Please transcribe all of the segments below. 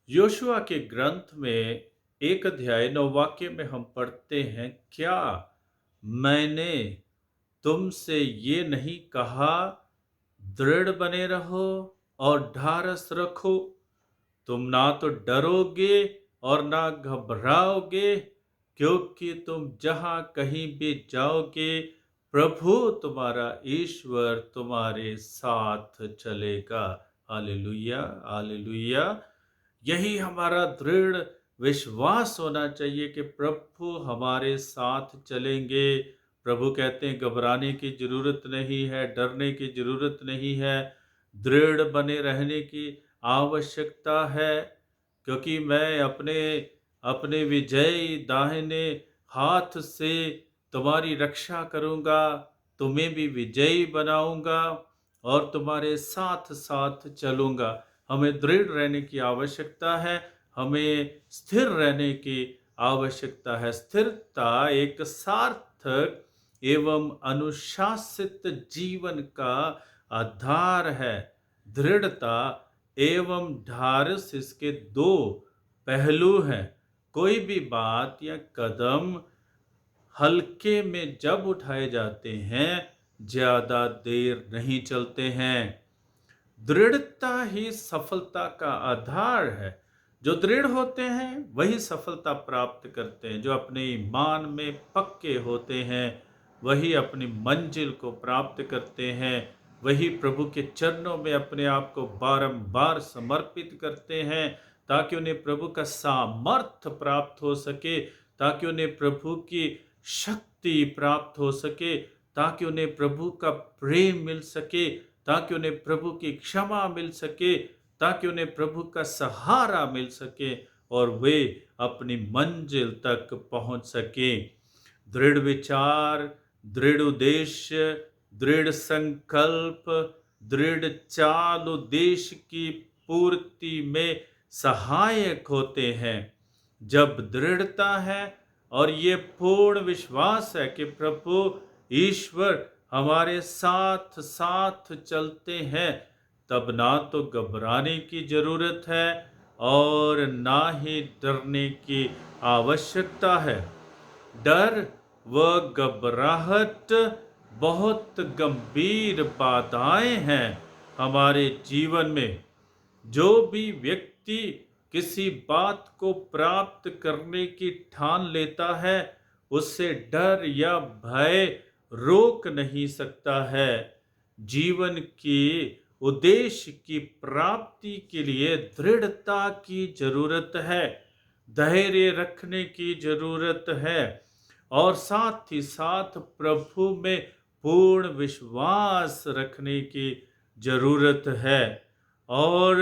Yoshua के ग्रंथ में एक अध्याय 9 वाक्य में हम पढ़ते हैं, क्या मैंने तुमसे ये नहीं कहा, दृढ़ बने रहो और ढारस रखो। तुम ना तो डरोगे और ना घबराओगे, क्योंकि तुम जहां कहीं भी जाओगे, प्रभु तुम्हारा ईश्वर तुम्हारे साथ चलेगा। Hallelujah, hallelujah. यही हमारा दृढ़ विश्वास होना चाहिए कि प्रभु हमारे साथ चलेंगे। प्रभु कहते हैं घबराने की जरूरत नहीं है, डरने की जरूरत नहीं है, दृढ़ बने रहने की आवश्यकता है, क्योंकि मैं अपने अपने विजयी दाहिने हाथ से तुम्हारी रक्षा करूंगा, तुम्हें भी विजयी बनाऊंगा और तुम्हारे साथ साथ चलूंगा। हमें दृढ़ रहने की आवश्यकता है, हमें स्थिर रहने की आवश्यकता है। स्थिरता एक सार्थक एवं अनुशासित जीवन का आधार है। दृढ़ता एवं ढारस इसके दो पहलू हैं। कोई भी बात या कदम हल्के में जब उठाए जाते हैं, ज्यादा देर नहीं चलते हैं। दृढ़ता ही सफलता का आधार है। जो दृढ़ होते हैं वही सफलता प्राप्त करते हैं। जो अपने ईमान में पक्के होते हैं वही अपनी मंजिल को प्राप्त करते हैं। वही प्रभु के चरणों में अपने आप को बारंबार समर्पित करते हैं, ताकि उन्हें प्रभु का सामर्थ्य प्राप्त हो सके, ताकि उन्हें प्रभु की शक्ति प्राप्त हो सके, ताकि उन्हें प्रभु का प्रेम मिल सके, ताकि उन्हें प्रभु की क्षमा मिल सके, ताकि उन्हें प्रभु का सहारा मिल सके और वे अपनी मंजिल तक पहुंच सके। दृढ़ विचार, दृढ़ उद्देश्य, दृढ़ संकल्प, दृढ़ चाल उद्देश्य की पूर्ति में सहायक होते हैं। जब दृढ़ता है और ये पूर्ण विश्वास है कि प्रभु ईश्वर हमारे साथ साथ चलते हैं, तब ना तो घबराने की जरूरत है और ना ही डरने की आवश्यकता है। डर व घबराहट बहुत गंभीर बाधाएं हैं हमारे जीवन में। जो भी व्यक्ति किसी बात को प्राप्त करने की ठान लेता है, उससे डर या भय रोक नहीं सकता है। जीवन की उद्देश्य की प्राप्ति के लिए दृढ़ता की जरूरत है, धैर्य रखने की जरूरत है और साथ ही साथ प्रभु में पूर्ण विश्वास रखने की जरूरत है। और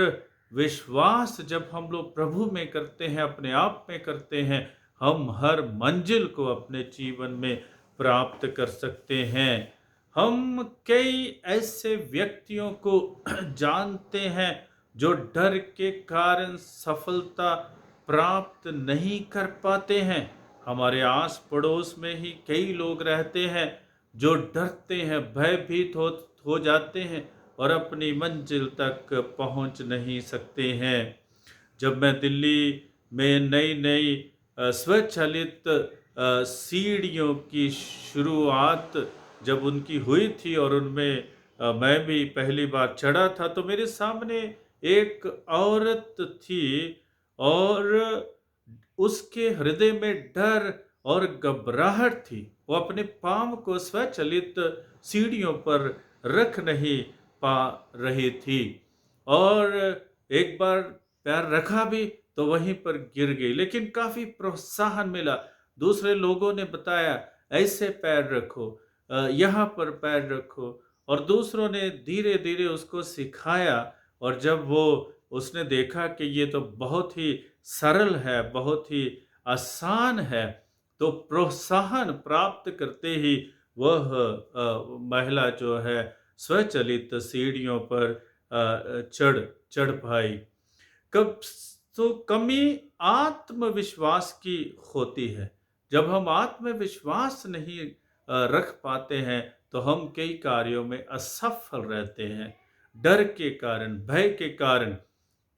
विश्वास जब हम लोग प्रभु में करते हैं, अपने आप में करते हैं, हम हर मंजिल को अपने जीवन में प्राप्त कर सकते हैं। हम कई ऐसे व्यक्तियों को जानते हैं जो डर के कारण सफलता प्राप्त नहीं कर पाते हैं। हमारे आस पड़ोस में ही कई लोग रहते हैं जो डरते हैं, भयभीत हो जाते हैं और अपनी मंजिल तक पहुंच नहीं सकते हैं। जब मैं दिल्ली में नई नई स्वचालित सीढ़ियों की शुरुआत जब उनकी हुई थी और उनमें मैं भी पहली बार चढ़ा था, तो मेरे सामने एक औरत थी और उसके हृदय में डर और घबराहट थी। वो अपने पाँव को स्वचालित सीढ़ियों पर रख नहीं पा रही थी और एक बार पैर रखा भी तो वहीं पर गिर गई, लेकिन काफी प्रोत्साहन मिला। दूसरे लोगों ने बताया ऐसे पैर रखो, यहाँ पर पैर रखो, और दूसरों ने धीरे धीरे उसको सिखाया। और जब वो उसने देखा कि ये तो बहुत ही सरल है, बहुत ही आसान है, तो प्रोत्साहन प्राप्त करते ही वह महिला जो है स्वचालित सीढ़ियों पर चढ़ चढ़ पाई। कब तो कमी आत्मविश्वास की होती है। जब हम आत्मविश्वास नहीं रख पाते हैं तो हम कई कार्यों में असफल रहते हैं। डर के कारण, भय के कारण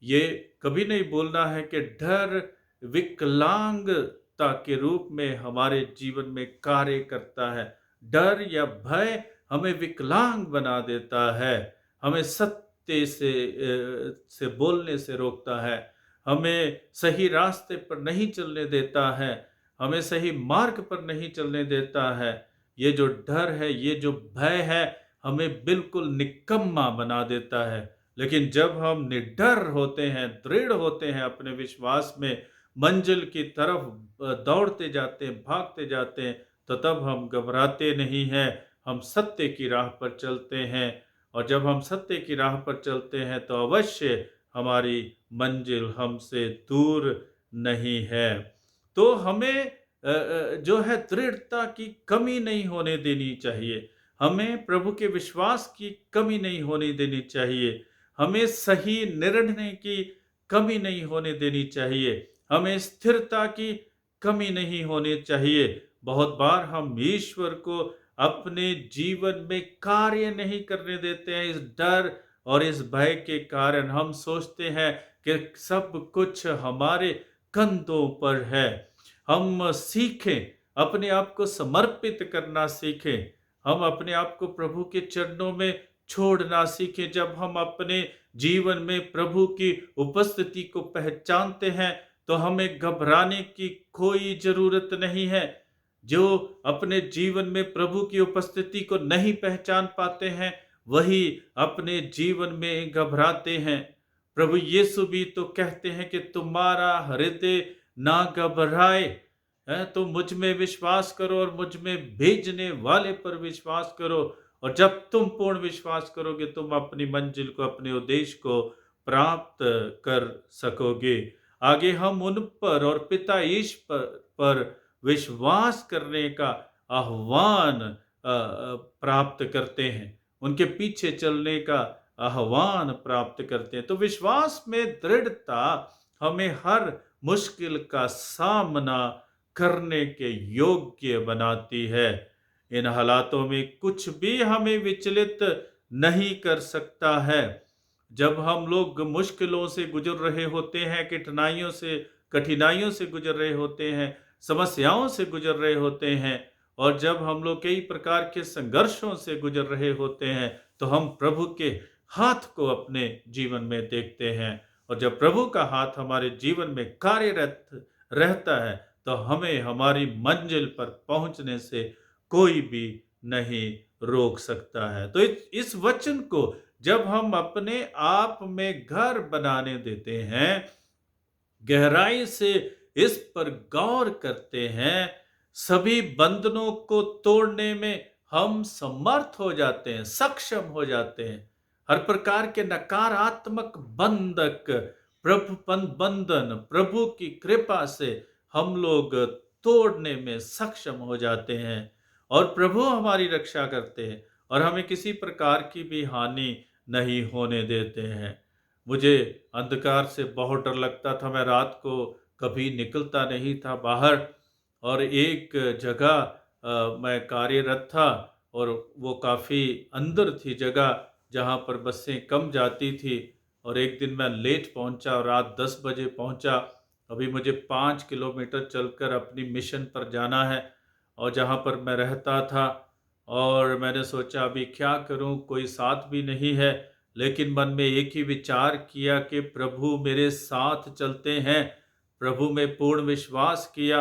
ये कभी नहीं बोलना है कि डर विकलांगता के रूप में हमारे जीवन में कार्य करता है। डर या भय हमें विकलांग बना देता है, हमें सत्य से बोलने से रोकता है, हमें सही रास्ते पर नहीं चलने देता है, हमें सही मार्ग पर नहीं चलने देता है। ये जो डर है, ये जो भय है, हमें बिल्कुल निकम्मा बना देता है। लेकिन जब हम निडर होते हैं, दृढ़ होते हैं अपने विश्वास में, मंजिल की तरफ दौड़ते जाते हैं, भागते जाते हैं, तो तब हम घबराते नहीं हैं, हम सत्य की राह पर चलते हैं। और जब हम सत्य की राह पर चलते हैं तो अवश्य हमारी मंजिल हमसे दूर नहीं है। तो हमें जो है दृढ़ता की कमी नहीं होने देनी चाहिए। हमें प्रभु के विश्वास की कमी नहीं होने देनी चाहिए। हमें सही निर्णय की कमी नहीं होने देनी चाहिए। हमें स्थिरता की कमी नहीं होनी चाहिए। बहुत बार हम ईश्वर को अपने जीवन में कार्य नहीं करने देते हैं। इस डर और इस भय के कारण हम सोचते हैं कि सब कुछ हमारे कंधों पर है। हम सीखें, अपने आप को समर्पित करना सीखें। हम अपने आप को प्रभु के चरणों में छोड़ना सीखें। जब हम अपने जीवन में प्रभु की उपस्थिति को पहचानते हैं तो हमें घबराने की कोई जरूरत नहीं है। जो अपने जीवन में प्रभु की उपस्थिति को नहीं पहचान पाते हैं, वही अपने जीवन में घबराते हैं। प्रभु यीशु भी तो कहते हैं कि तुम्हारा हृदय ना घबराए, है तो मुझ में विश्वास करो और मुझ में भेजने वाले पर विश्वास करो। और जब तुम पूर्ण विश्वास करोगे, तुम अपनी मंजिल को, अपने उद्देश्य को प्राप्त कर सकोगे। आगे हम उन पर और पिता ईश्वर पर विश्वास करने का आह्वान प्राप्त करते हैं, उनके पीछे चलने का आह्वान प्राप्त करते हैं। तो विश्वास में दृढ़ता हमें हर मुश्किल का सामना करने के योग्य बनाती है। इन हालातों में कुछ भी हमें विचलित नहीं कर सकता है। जब हम लोग मुश्किलों से गुजर रहे होते हैं, कठिनाइयों से गुजर रहे होते हैं, समस्याओं से गुजर रहे होते हैं, और जब हम लोग कई प्रकार के संघर्षों से गुजर रहे होते हैं, तो हम प्रभु के हाथ को अपने जीवन में देखते हैं। और जब प्रभु का हाथ हमारे जीवन में कार्यरत रहता है, तो हमें हमारी मंजिल पर पहुंचने से कोई भी नहीं रोक सकता है। तो इस वचन को जब हम अपने आप में घर बनाने देते हैं, गहराई से इस पर गौर करते हैं, सभी बंधनों को तोड़ने में हम समर्थ हो जाते हैं, सक्षम हो जाते हैं। हर प्रकार के नकारात्मक बंधन प्रभु की कृपा से हम लोग तोड़ने में सक्षम हो जाते हैं, और प्रभु हमारी रक्षा करते हैं और हमें किसी प्रकार की भी हानि नहीं होने देते हैं। मुझे अंधकार से बहुत डर लगता था। मैं रात को कभी निकलता नहीं था बाहर, और एक जगह मैं कार्यरत था, और वो काफ़ी अंदर थी जगह, जहाँ पर बसें कम जाती थी। और एक दिन मैं लेट पहुँचा, रात 10 बजे पहुँचा। अभी मुझे 5 किलोमीटर चलकर अपनी मिशन पर जाना है, और जहाँ पर मैं रहता था, और मैंने सोचा अभी क्या करूं, कोई साथ भी नहीं है। लेकिन मन में एक ही विचार किया कि प्रभु मेरे साथ चलते हैं। प्रभु में पूर्ण विश्वास किया,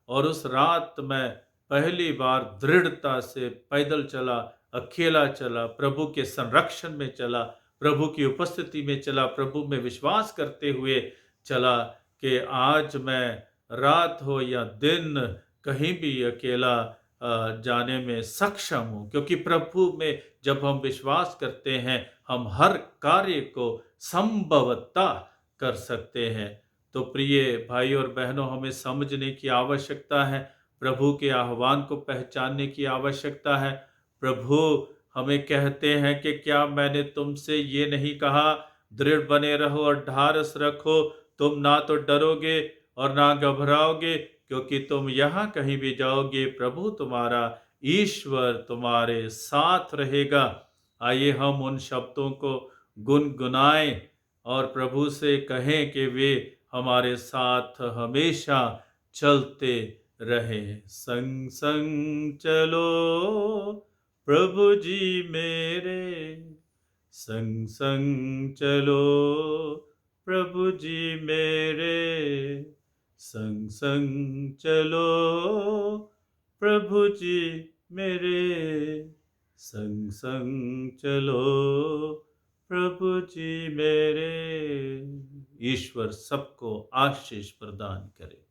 और उस रात मैं पहली बार दृढ़ता से पैदल चला, अकेला चला, प्रभु के संरक्षण में चला, प्रभु की उपस्थिति में चला, प्रभु में विश्वास करते हुए चला कि आज मैं रात हो या दिन कहीं भी अकेला जाने में सक्षम हूँ, क्योंकि प्रभु में जब हम विश्वास करते हैं, हम हर कार्य को संभवतः कर सकते हैं। तो प्रिय भाई और बहनों, हमें समझने की आवश्यकता है, प्रभु के आह्वान को पहचानने की आवश्यकता है। प्रभु हमें कहते हैं कि क्या मैंने तुमसे ये नहीं कहा, दृढ़ बने रहो और ढारस रखो, तुम ना तो डरोगे और ना घबराओगे, क्योंकि तुम यहाँ कहीं भी जाओगे, प्रभु तुम्हारा ईश्वर तुम्हारे साथ रहेगा। आइए हम उन शब्दों को गुनगुनाएं और प्रभु से कहें कि वे हमारे साथ हमेशा चलते रहे। संग संग चलो प्रभु जी मेरे, संग संग चलो प्रभु जी मेरे, संग संग चलो प्रभु जी मेरे, संग संग चलो प्रभु जी मेरे। ईश्वर सबको आशीष प्रदान करे।